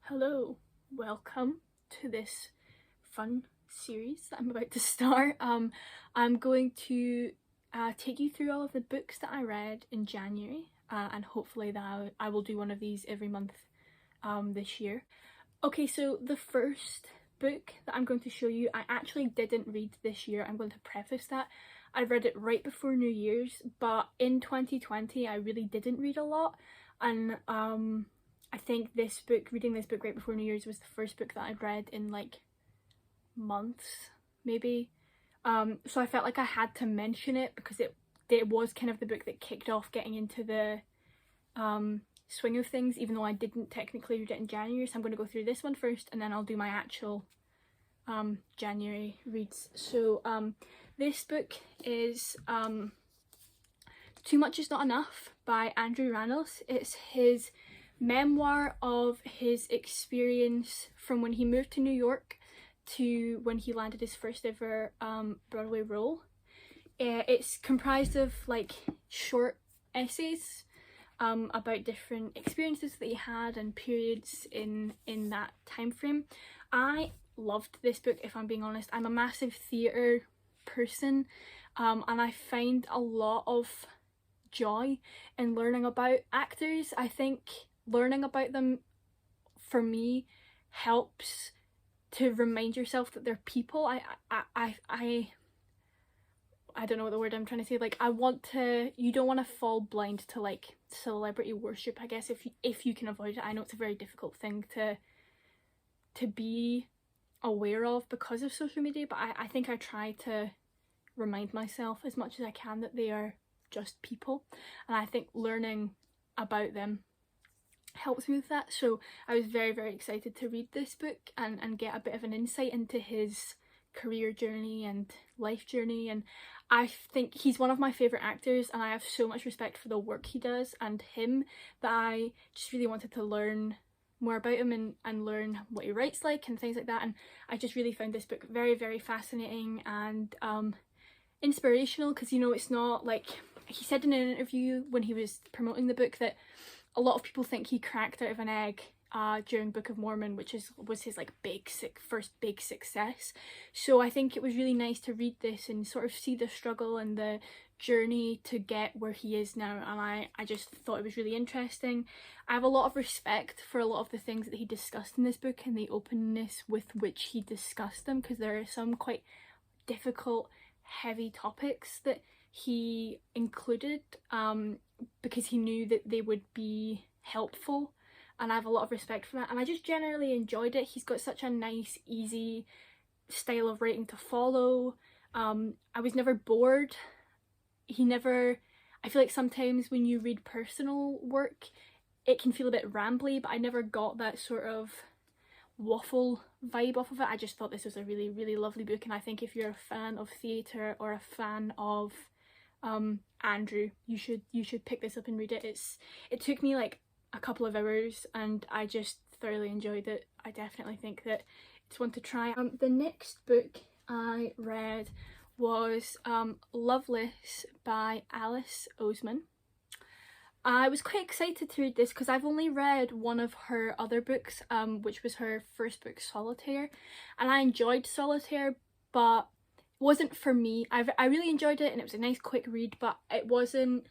Hello, welcome to this fun series that I'm about to start. I'm going to take you through all of the books that I read in January, and hopefully that I will do one of these every month this year. Okay, so the first book that I'm going to show you, I actually didn't read this year. I'm going to preface that. I read it right before New Year's, but in 2020 I really didn't read a lot, and I think reading this book right before New Year's was the first book that I'd read in like months, maybe. So I felt like I had to mention it because it was kind of the book that kicked off getting into the swing of things, even though I didn't technically read it in January. So I'm going to go through this one first and then I'll do my actual January reads. So this book is Too Much Is Not Enough by Andrew Rannells. It's his memoir of his experience from when he moved to New York to when he landed his first ever Broadway role. It's comprised of like short essays about different experiences that he had and periods in that time frame. I loved this book, if I'm being honest. I'm a massive theatre person, and I find a lot of joy in learning about actors. I think learning about them, for me, helps to remind yourself that they're people. I don't know what the word I'm trying to say. Like, you don't want to fall blind to like celebrity worship, I guess, if you can avoid it. I know it's a very difficult thing to be aware of because of social media, but I think I try to remind myself as much as I can that they are just people, and I think learning about them helps me with that. So I was very, very excited to read this book and get a bit of an insight into his career journey and life journey. And I think he's one of my favourite actors, and I have so much respect for the work he does and him that I just really wanted to learn more about him and learn what he writes like and things like that. And I just really found this book very, very fascinating and inspirational, because, you know, it's not like, he said in an interview when he was promoting the book that a lot of people think he cracked out of an egg during Book of Mormon, which was his like first big success. So I think it was really nice to read this and sort of see the struggle and the journey to get where he is now, and I just thought it was really interesting. I have a lot of respect for a lot of the things that he discussed in this book and the openness with which he discussed them, because there are some quite difficult, heavy topics that he included because he knew that they would be helpful, and I have a lot of respect for that, and I just generally enjoyed it. He's got such a nice, easy style of writing to follow. I was never bored. I feel like sometimes when you read personal work it can feel a bit rambly, but I never got that sort of waffle vibe off of it. I just thought this was a really, really lovely book, and I think if you're a fan of theatre or a fan of Andrew, you should pick this up and read it. It took me like a couple of hours and I just thoroughly enjoyed it. I definitely think that it's one to try. The next book I read was Loveless by Alice Oseman. I was quite excited to read this because I've only read one of her other books, which was her first book, Solitaire, and I enjoyed Solitaire, but it wasn't for me. I really enjoyed it and it was a nice quick read, but it wasn't,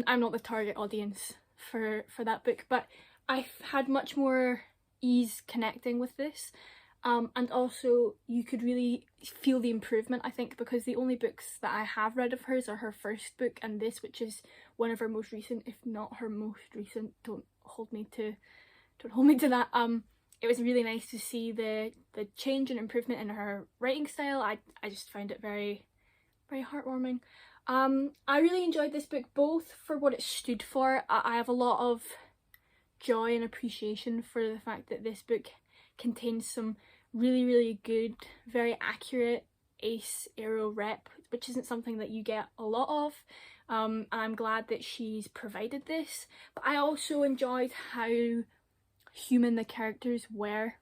I'm not the target audience for that book, but I've had much more ease connecting with this. And also you could really feel the improvement, I think, because the only books that I have read of hers are her first book and this, which is one of her most recent, if not her most recent. Don't hold me to that. It was really nice to see the change and improvement in her writing style. I just found it very, very heartwarming. I really enjoyed this book, both for what it stood for. I have a lot of joy and appreciation for the fact that this book contains some really, really good, very accurate ace arrow rep, which isn't something that you get a lot of, and I'm glad that she's provided this. But I also enjoyed how human the characters were,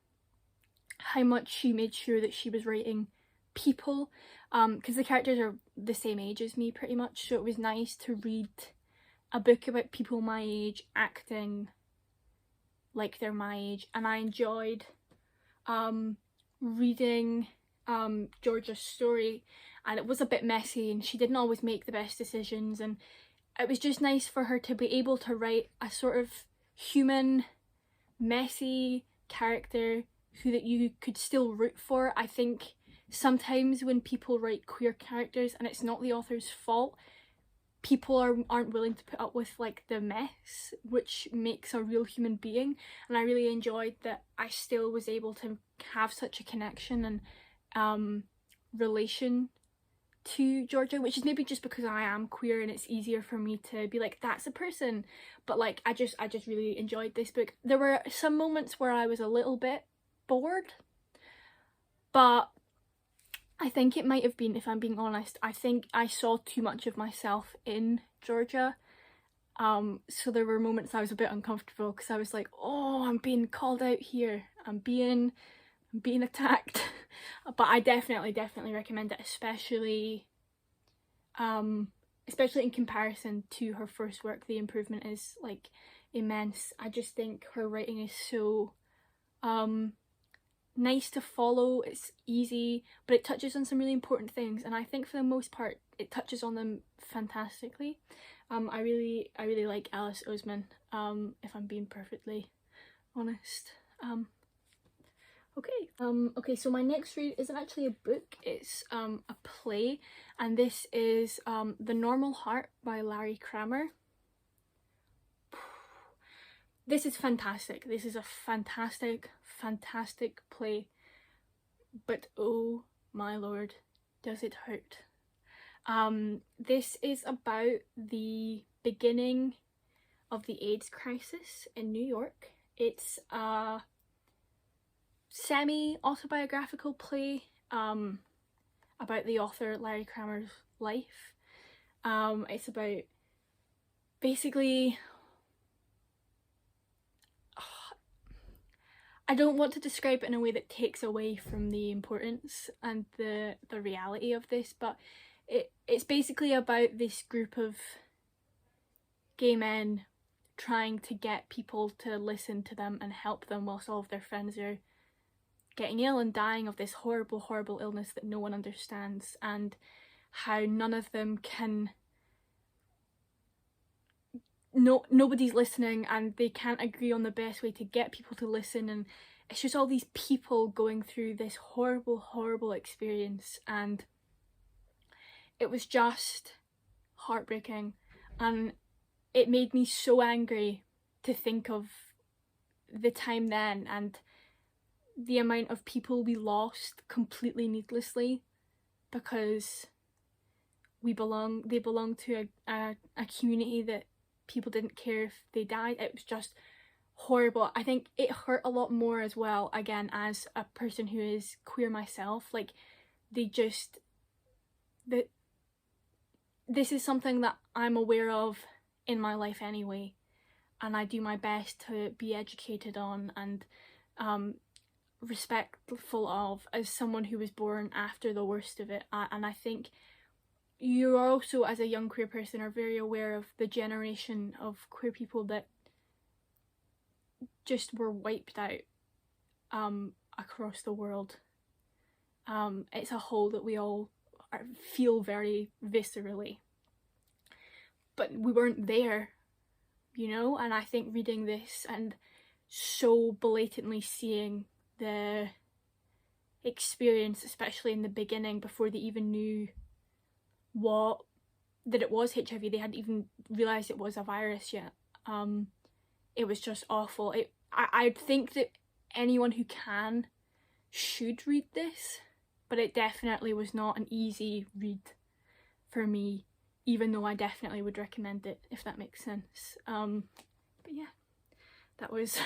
how much she made sure that she was writing people, because the characters are the same age as me pretty much, so it was nice to read a book about people my age acting like they're my age, and I enjoyed reading Georgia's story, and it was a bit messy and she didn't always make the best decisions, and it was just nice for her to be able to write a sort of human, messy character who that you could still root for. I think sometimes when people write queer characters and it's not the author's fault, people aren't willing to put up with like the mess, which makes a real human being. And I really enjoyed that I still was able to have such a connection and relation to Georgia, which is maybe just because I am queer and it's easier for me to be like, that's a person. But like I just really enjoyed this book. There were some moments where I was a little bit bored, but I think it might have been, if I'm being honest, I think I saw too much of myself in Georgia. So there were moments I was a bit uncomfortable because I was like, oh, I'm being called out here, I'm being attacked. But I definitely recommend it, especially in comparison to her first work. The improvement is like immense. I just think her writing is so nice to follow, it's easy, but it touches on some really important things, and I think for the most part it touches on them fantastically. I really like Alice Oseman, if I'm being perfectly honest. Okay, so my next read isn't actually a book, it's a play, and this is The Normal Heart by Larry Kramer. This is fantastic. This is a fantastic play, but oh my lord, does it hurt. This is about the beginning of the AIDS crisis in New York. It's a semi-autobiographical play about the author Larry Kramer's life. It's about basically, I don't want to describe it in a way that takes away from the importance and the reality of this, but it's basically about this group of gay men trying to get people to listen to them and help them whilst all of their friends are getting ill and dying of this horrible illness that no one understands, and how none of them can, nobody's listening and they can't agree on the best way to get people to listen, and it's just all these people going through this horrible experience, and it was just heartbreaking, and it made me so angry to think of the time then and the amount of people we lost completely needlessly because they belong to a community that people didn't care if they died. It was just horrible. I think it hurt a lot more as well, again, as a person who is queer myself. Like, this is something that I'm aware of in my life anyway, and I do my best to be educated on and respectful of, as someone who was born after the worst of it. And I think you are also, as a young queer person, are very aware of the generation of queer people that just were wiped out across the world. It's a hole that we all feel very viscerally, but we weren't there, you know. And I think reading this and so blatantly seeing the experience, especially in the beginning, before they even knew that it was HIV, they hadn't even realised it was a virus yet. It was just awful. I think that anyone who can should read this, but it definitely was not an easy read for me, even though I definitely would recommend it, if that makes sense. But yeah, that was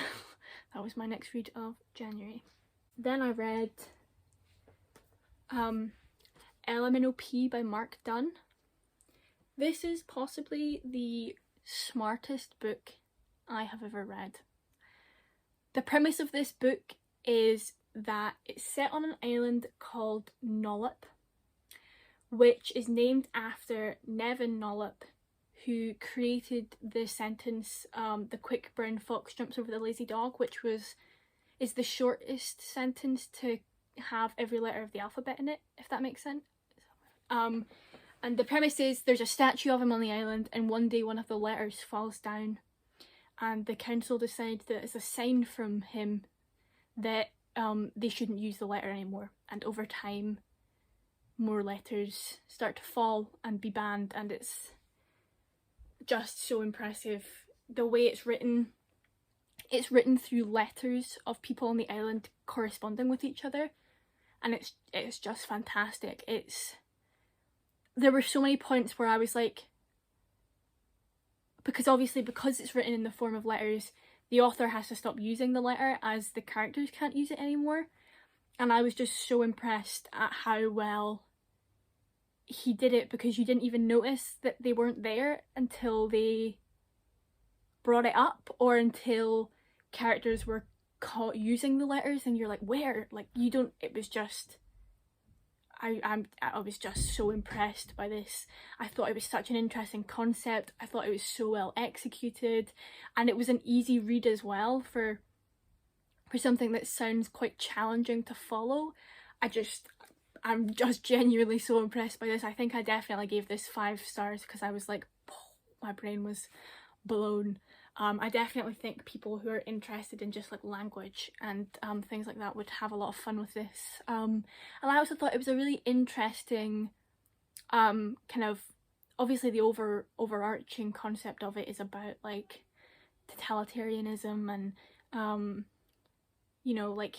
my next read of January. Then I read Lmnop by Mark Dunn. This is possibly the smartest book I have ever read. The premise of this book is that it's set on an island called Lmnop, which is named after Nevin Lmnop, who created the sentence, the quick brown fox jumps over the lazy dog, which is the shortest sentence to have every letter of the alphabet in it, if that makes sense. And the premise is there's a statue of him on the island, and one day one of the letters falls down, and the council decide that it's a sign from him that they shouldn't use the letter anymore. And over time, more letters start to fall and be banned, and it's just so impressive. The way it's written through letters of people on the island corresponding with each other, and it's just fantastic. There were so many points where I was like, because it's written in the form of letters, the author has to stop using the letter as the characters can't use it anymore. And I was just so impressed at how well he did it, because you didn't even notice that they weren't there until they brought it up, or until characters were caught using the letters and you're like, where? Like, you don't, it was just, I was just so impressed by this. I thought it was such an interesting concept. I thought it was so well executed, and it was an easy read as well for something that sounds quite challenging to follow. I'm just genuinely so impressed by this. I think I definitely gave this 5 stars because I was like, my brain was blown. I definitely think people who are interested in just like language and things like that would have a lot of fun with this. And I also thought it was a really interesting kind of, obviously the overarching concept of it is about like totalitarianism and you know, like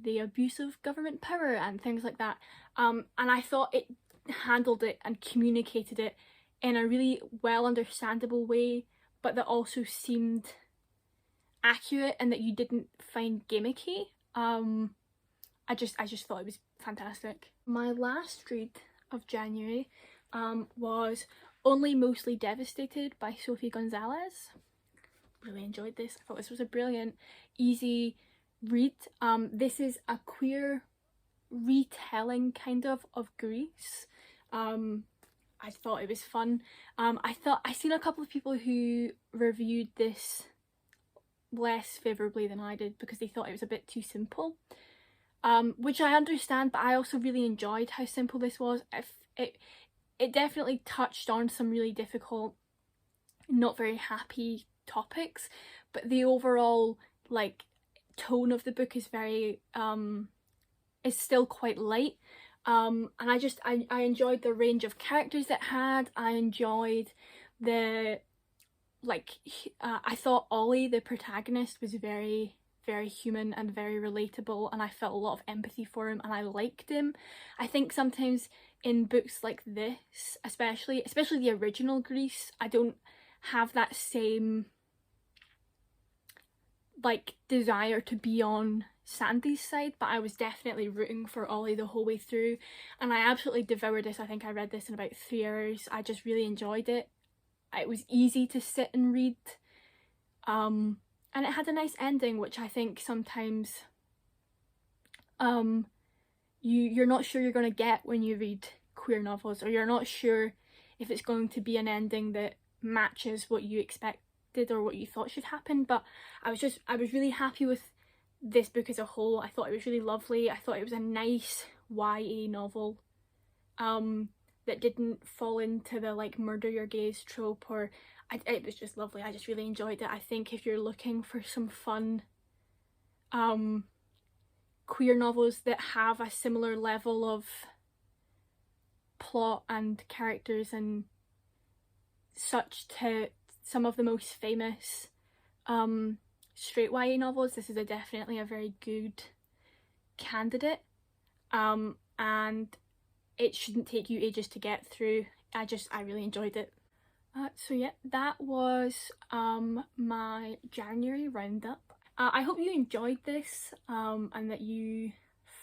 the abuse of government power and things like that. And I thought it handled it and communicated it in a really well understandable way, but that also seemed accurate and that you didn't find gimmicky. I just thought it was fantastic. My last read of January was Only Mostly Devastated by Sophie Gonzalez. Really enjoyed this. I thought this was a brilliant, easy read. This is a queer retelling kind of Greece. I thought it was fun. I seen a couple of people who reviewed this less favourably than I did because they thought it was a bit too simple, which I understand, but I also really enjoyed how simple this was. It definitely touched on some really difficult, not very happy topics, but the overall like tone of the book is very is still quite light. And I enjoyed the range of characters it had. I enjoyed the I thought Ollie, the protagonist, was very, very human and very relatable, and I felt a lot of empathy for him and I liked him. I think sometimes in books like this, especially the original Grease, I don't have that same like desire to be on Sandy's side, but I was definitely rooting for Ollie the whole way through, and I absolutely devoured this. I think I read this in about 3 hours. I just really enjoyed it. It was easy to sit and read, and it had a nice ending, which I think sometimes you're not sure you're going to get when you read queer novels, or you're not sure if it's going to be an ending that matches what you expected or what you thought should happen. But I was really happy with this book as a whole. I thought it was really lovely. I thought it was a nice YA novel that didn't fall into the like murder your gaze trope, or it was just lovely. I just really enjoyed it. I think if you're looking for some fun queer novels that have a similar level of plot and characters and such to some of the most famous straight YA novels, this is definitely a very good candidate, and it shouldn't take you ages to get through. I really enjoyed it. So yeah, that was my January roundup. I hope you enjoyed this and that you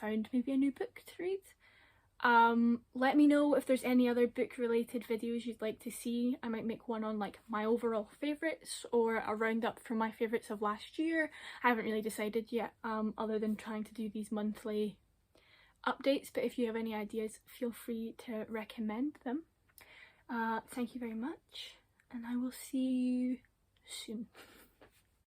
found maybe a new book to read. Let me know if there's any other book related videos you'd like to see. I might make one on like my overall favourites, or a roundup from my favourites of last year. I haven't really decided yet, other than trying to do these monthly updates, but if you have any ideas, feel free to recommend them. Thank you very much, and I will see you soon.